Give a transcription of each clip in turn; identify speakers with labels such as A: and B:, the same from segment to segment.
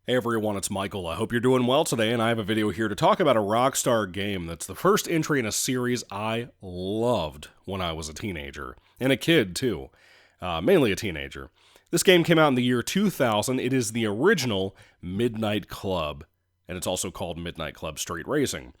A: Hey everyone, it's Michael. I hope you're doing well today, and I have a video here to talk about a Rockstar game that's the first entry in a series I loved when I was a teenager. And a kid, too. Mainly a teenager. This game came out in the year 2000. It is the original Midnight Club, and it's also called Midnight Club Street Racing.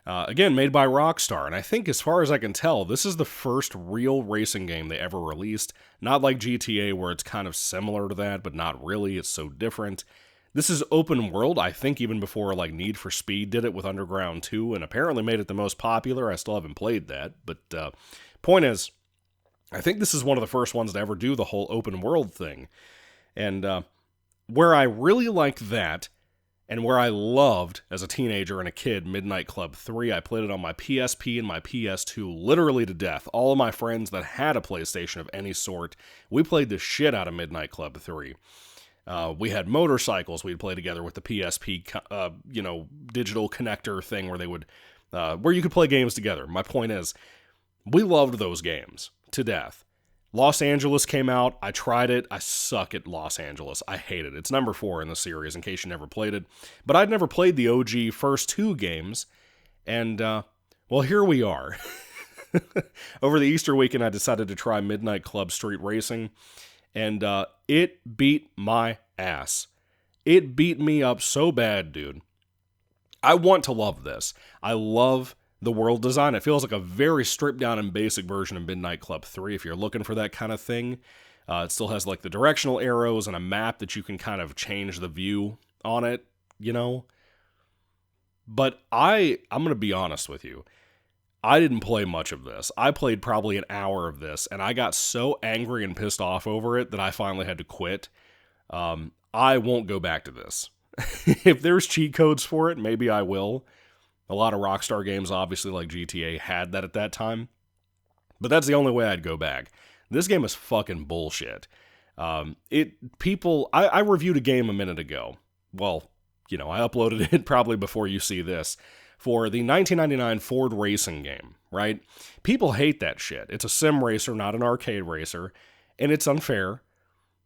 A: Again, made by Rockstar, and I think as far as I can tell, this is the first real racing game they ever released. Not like GTA, where it's kind of similar to that, but not really. It's so different. This is open world, I think even before like Need for Speed did it with Underground 2, and apparently made it the most popular. I still haven't played that, but point is, I think this is one of the first ones to ever do the whole open world thing. And where I really like that, and where I loved as a teenager and a kid, Midnight Club 3, I played it on my PSP and my PS2 literally to death. All of my friends that had a PlayStation of any sort, we played the shit out of Midnight Club 3. We had motorcycles we'd play together with the PSP, digital connector thing where they would, where you could play games together. My point is, we loved those games to death. Los Angeles came out. I tried it. I suck at Los Angeles. I hate it. It's number 4 in the series, in case you never played it. But I'd never played the OG first 2 games, and, well, here we are. Over the Easter weekend, I decided to try Midnight Club Street Racing, and it beat my ass. It beat me up so bad, dude. I want to love this. I love the world design. It feels like a very stripped down and basic version of Midnight Club 3 if you're looking for that kind of thing. It still has like the directional arrows and a map that you can kind of change the view on it, you know? But I'm going to be honest with you. I didn't play much of this. I played probably an hour of this, and I got so angry and pissed off over it that I finally had to quit. I won't go back to this. If there's cheat codes for it, maybe I will. A lot of Rockstar games, obviously, like GTA, had that at that time. But that's the only way I'd go back. This game is fucking bullshit. I reviewed a game a minute ago. Well, I uploaded it probably before you see this. For the 1999 Ford racing game, right? People hate that shit. It's a sim racer, not an arcade racer, and it's unfair.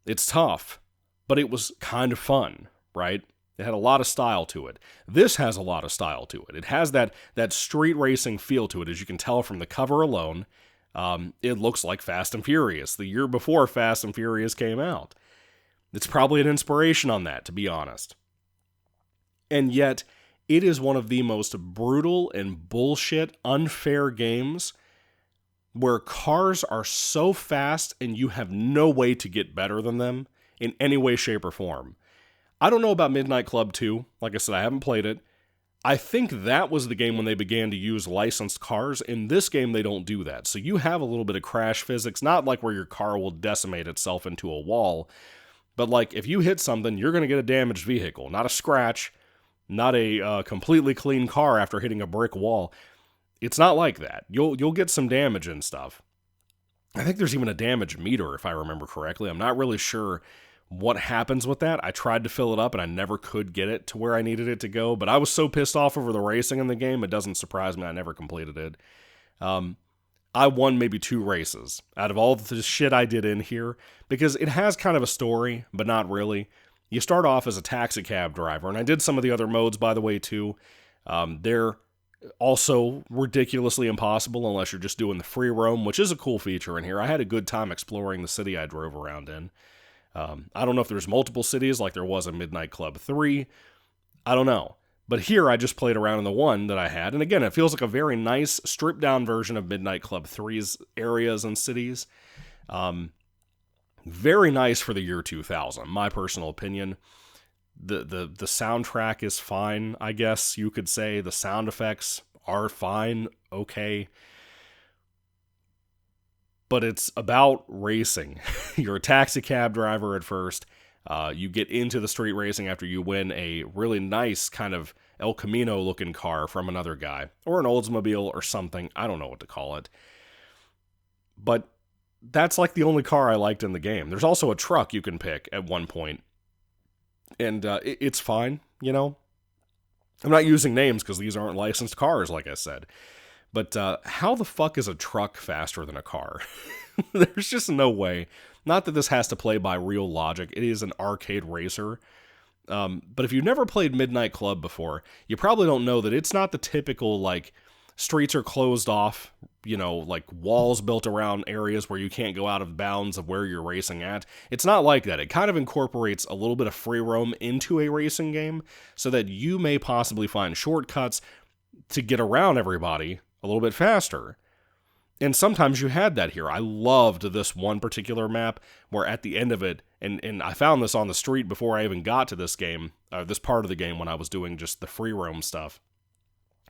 A: It's tough, but it was kind of fun, right? It had a lot of style to it. This has a lot of style to it. It has that street racing feel to it, as you can tell from the cover alone. It looks like Fast and Furious, the year before Fast and Furious came out. It's probably an inspiration on that, to be honest. And yet, it is one of the most brutal and bullshit, unfair games where cars are so fast and you have no way to get better than them in any way, shape, or form. I don't know about Midnight Club 2. Like I said, I haven't played it. I think that was the game when they began to use licensed cars. In this game, they don't do that. So you have a little bit of crash physics, not like where your car will decimate itself into a wall, but like if you hit something, you're going to get a damaged vehicle, not a scratch. Not a completely clean car after hitting a brick wall. It's not like that. You'll get some damage and stuff. I think there's even a damage meter, if I remember correctly. I'm not really sure what happens with that. I tried to fill it up, and I never could get it to where I needed it to go. But I was so pissed off over the racing in the game, it doesn't surprise me I never completed it. I won maybe 2 races out of all the shit I did in here, because it has kind of a story, but not really. You start off as a taxi cab driver, and I did some of the other modes, by the way, too. They're also ridiculously impossible unless you're just doing the free roam, which is a cool feature in here. I had a good time exploring the city I drove around in. I don't know if there's multiple cities like there was in Midnight Club 3. I don't know. But here I just played around in the one that I had, and again, it feels like a very nice, stripped-down version of Midnight Club 3's areas and cities. Very nice for the year 2000, my personal opinion. The soundtrack is fine, I guess you could say. The sound effects are fine, okay. But it's about racing. You're a taxi cab driver at first. You get into the street racing after you win a really nice kind of El Camino-looking car from another guy. Or an Oldsmobile or something. I don't know what to call it. But that's like the only car I liked in the game. There's also a truck you can pick at one point. And it's fine, I'm not using names because these aren't licensed cars, like I said. But how the fuck is a truck faster than a car? There's just no way. Not that this has to play by real logic. It is an arcade racer. But if you've never played Midnight Club before, you probably don't know that it's not the typical, like, streets are closed off, like walls built around areas where you can't go out of bounds of where you're racing at. It's not like that. It kind of incorporates a little bit of free roam into a racing game so that you may possibly find shortcuts to get around everybody a little bit faster. And sometimes you had that here. I loved this one particular map where at the end of it, and I found this on the street before I even got to this game, this part of the game when I was doing just the free roam stuff.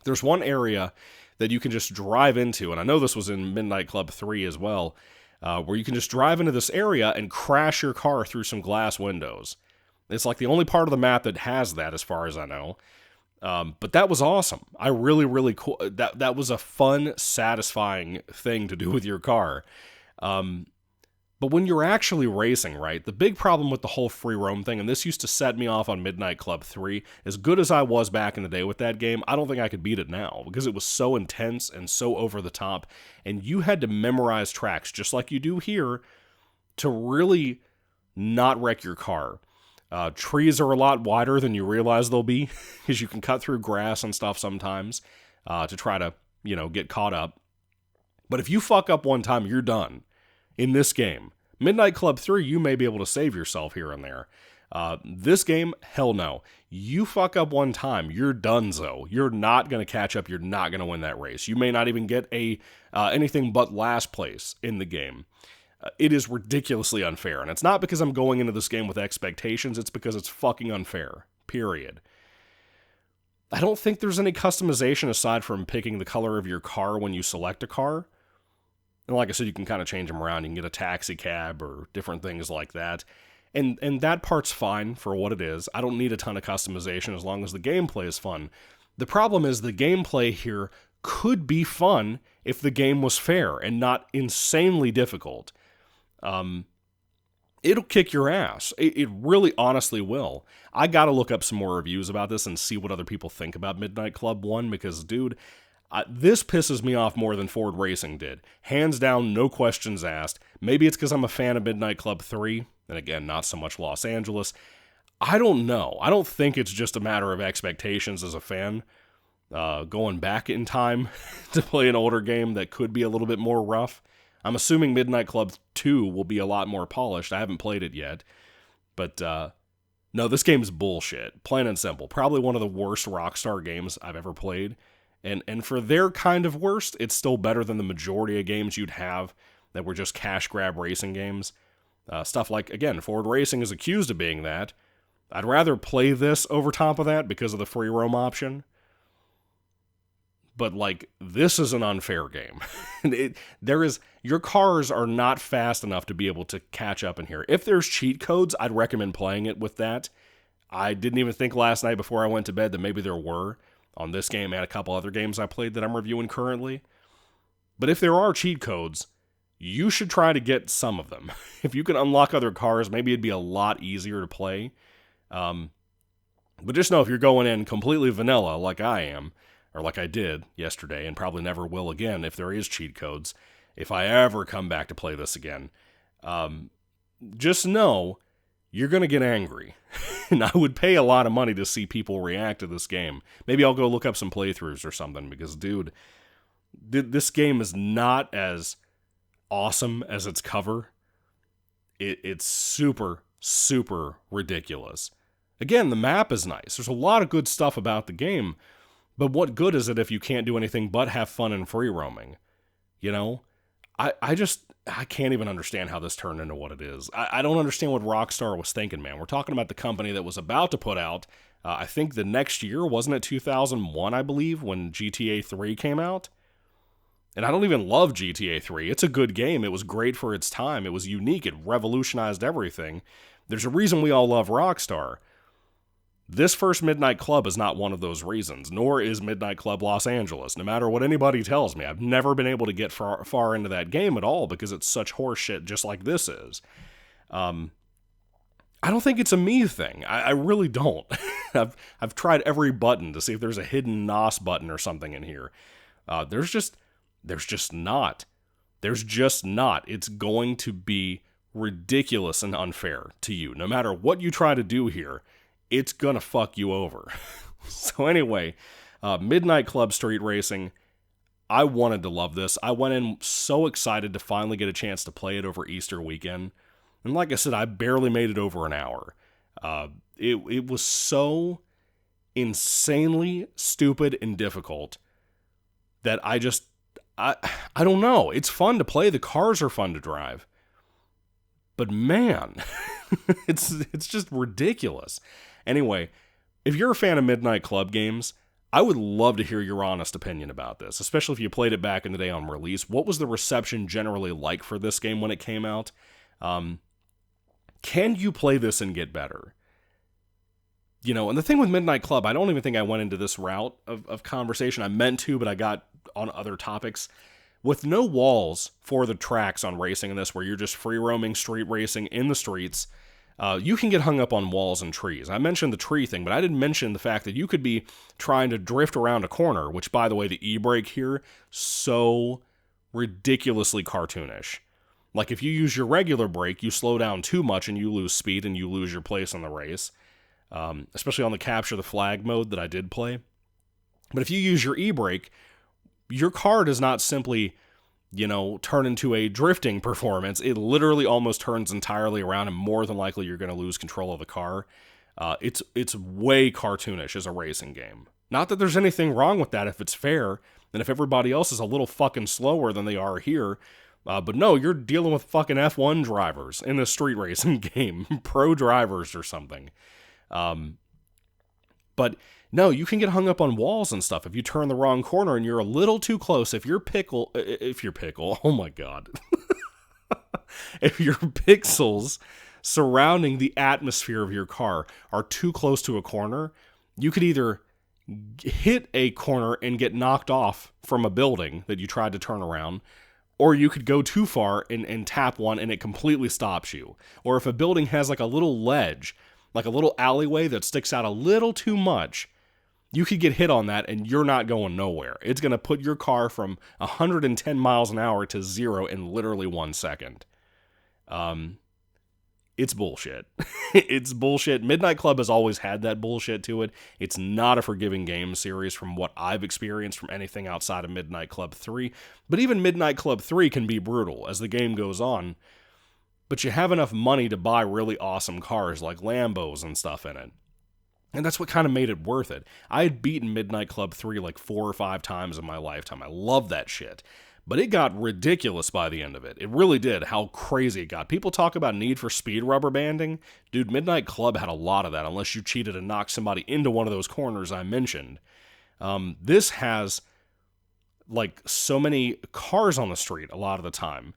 A: There's one area that you can just drive into, and I know this was in Midnight Club 3 as well, where you can just drive into this area and crash your car through some glass windows. It's like the only part of the map that has that, as far as I know. But that was awesome. I really, really cool. That was a fun, satisfying thing to do with your car. But when you're actually racing, right, the big problem with the whole free roam thing, and this used to set me off on Midnight Club 3, as good as I was back in the day with that game, I don't think I could beat it now, because it was so intense and so over the top, and you had to memorize tracks, just like you do here, to really not wreck your car. Trees are a lot wider than you realize they'll be, because you can cut through grass and stuff sometimes to try to, get caught up. But if you fuck up one time, you're done. In this game, Midnight Club 3, you may be able to save yourself here and there. This game, hell no. You fuck up one time, you're donezo. You're not going to catch up. You're not going to win that race. You may not even get anything but last place in the game. It is ridiculously unfair, and it's not because I'm going into this game with expectations, it's because it's fucking unfair, period. I don't think there's any customization aside from picking the color of your car when you select a car. And like I said, you can kind of change them around. You can get a taxi cab or different things like that. And that part's fine for what it is. I don't need a ton of customization as long as the gameplay is fun. The problem is the gameplay here could be fun if the game was fair and not insanely difficult. It'll kick your ass. It really honestly will. I gotta look up some more reviews about this and see what other people think about Midnight Club 1 because, dude, this pisses me off more than Ford Racing did. Hands down, no questions asked. Maybe it's because I'm a fan of Midnight Club 3, and again, not so much Los Angeles. I don't know. I don't think it's just a matter of expectations as a fan. Going back in time to play an older game that could be a little bit more rough. I'm assuming Midnight Club 2 will be a lot more polished. I haven't played it yet. But, no, this game's bullshit. Plain and simple. Probably one of the worst Rockstar games I've ever played. And for their kind of worst, it's still better than the majority of games you'd have that were just cash grab racing games. Stuff like, again, Ford Racing is accused of being that. I'd rather play this over top of that because of the free roam option. But, like, this is an unfair game. Your cars are not fast enough to be able to catch up in here. If there's cheat codes, I'd recommend playing it with that. I didn't even think last night before I went to bed that maybe there were on this game and a couple other games I played that I'm reviewing currently. But if there are cheat codes, you should try to get some of them. If you can unlock other cars, maybe it'd be a lot easier to play. But just know if you're going in completely vanilla like I am, or like I did yesterday, and probably never will again if there is cheat codes, if I ever come back to play this again, just know you're going to get angry. And I would pay a lot of money to see people react to this game. Maybe I'll go look up some playthroughs or something, because, dude, this game is not as awesome as its cover. It's super, super ridiculous. Again, the map is nice. There's a lot of good stuff about the game, but what good is it if you can't do anything but have fun and free roaming? You know? I can't even understand how this turned into what it is. I don't understand what Rockstar was thinking, man. We're talking about the company that was about to put out, I think the next year, wasn't it 2001, I believe, when GTA 3 came out? And I don't even love GTA 3. It's a good game. It was great for its time. It was unique. It revolutionized everything. There's a reason we all love Rockstar. This first Midnight Club is not one of those reasons, nor is Midnight Club Los Angeles. No matter what anybody tells me, I've never been able to get far into that game at all because it's such horseshit just like this is. I don't think it's a me thing. I really don't. I've tried every button to see if there's a hidden NOS button or something in here. There's just not. There's just not. It's going to be ridiculous and unfair to you. No matter what you try to do here, it's gonna fuck you over. So anyway, Midnight Club Street Racing, I wanted to love this. I went in so excited to finally get a chance to play it over Easter weekend. And like I said, I barely made it over an hour. It was so insanely stupid and difficult that I don't know. It's fun to play. The cars are fun to drive. But man, it's just ridiculous. Anyway, if you're a fan of Midnight Club games, I would love to hear your honest opinion about this, especially if you played it back in the day on release. What was the reception generally like for this game when it came out? Can you play this and get better? You know, and the thing with Midnight Club, I don't even think I went into this route of conversation. I meant to, but I got on other topics. With no walls for the tracks on racing in this, where you're just free-roaming street racing in the streets, you can get hung up on walls and trees. I mentioned the tree thing, but I didn't mention the fact that you could be trying to drift around a corner, which, by the way, the e-brake here, so ridiculously cartoonish. Like, if you use your regular brake, you slow down too much and you lose speed and you lose your place in the race. Especially on the capture the flag mode that I did play. But if you use your e-brake, your car does not simply, turn into a drifting performance. It literally almost turns entirely around, and more than likely you're going to lose control of the car. It's way cartoonish as a racing game. Not that there's anything wrong with that if it's fair, and if everybody else is a little fucking slower than they are here. But no, you're dealing with fucking F1 drivers in a street racing game. Pro drivers or something. But no, you can get hung up on walls and stuff if you turn the wrong corner and you're a little too close. If you're pickle, oh my God. If your pixels surrounding the atmosphere of your car are too close to a corner, you could either hit a corner and get knocked off from a building that you tried to turn around, or you could go too far and tap one and it completely stops you. Or if a building has like a little ledge, like a little alleyway that sticks out a little too much, you could get hit on that and you're not going nowhere. It's going to put your car from 110 miles an hour to 0 in literally 1 second. It's bullshit. It's bullshit. Midnight Club has always had that bullshit to it. It's not a forgiving game series from what I've experienced from anything outside of Midnight Club 3. But even Midnight Club 3 can be brutal as the game goes on. But you have enough money to buy really awesome cars like Lambos and stuff in it. And that's what kind of made it worth it. I had beaten Midnight Club 3 like 4 or 5 times in my lifetime. I love that shit. But it got ridiculous by the end of it. It really did, how crazy it got. People talk about Need for Speed rubber banding. Dude, Midnight Club had a lot of that, unless you cheated and knocked somebody into one of those corners I mentioned. This has, like, so many cars on the street a lot of the time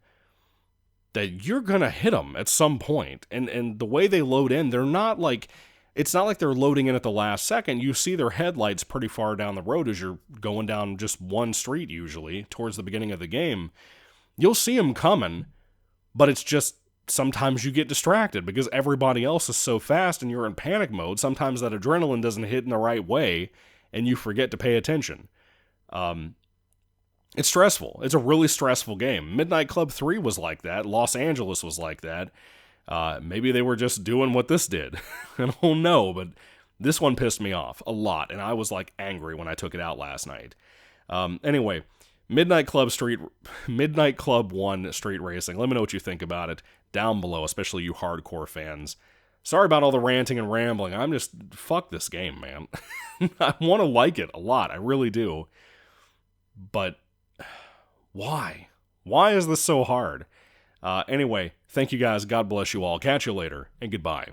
A: that you're going to hit them at some point. And the way they load in, they're not like... It's not like they're loading in at the last second. You see their headlights pretty far down the road as you're going down just one street, usually, towards the beginning of the game. You'll see them coming, but it's just sometimes you get distracted because everybody else is so fast and you're in panic mode. Sometimes that adrenaline doesn't hit in the right way, and you forget to pay attention. It's stressful. It's a really stressful game. Midnight Club 3 was like that. Los Angeles was like that. Maybe they were just doing what this did. I don't know, but this one pissed me off a lot, and I was like angry when I took it out last night. Anyway, Midnight Club 1 Street Racing. Let me know what you think about it down below, especially you hardcore fans. Sorry about all the ranting and rambling. Fuck this game, man. I want to like it a lot. I really do. But why? Why is this so hard? Anyway, thank you guys. God bless you all. Catch you later, and goodbye.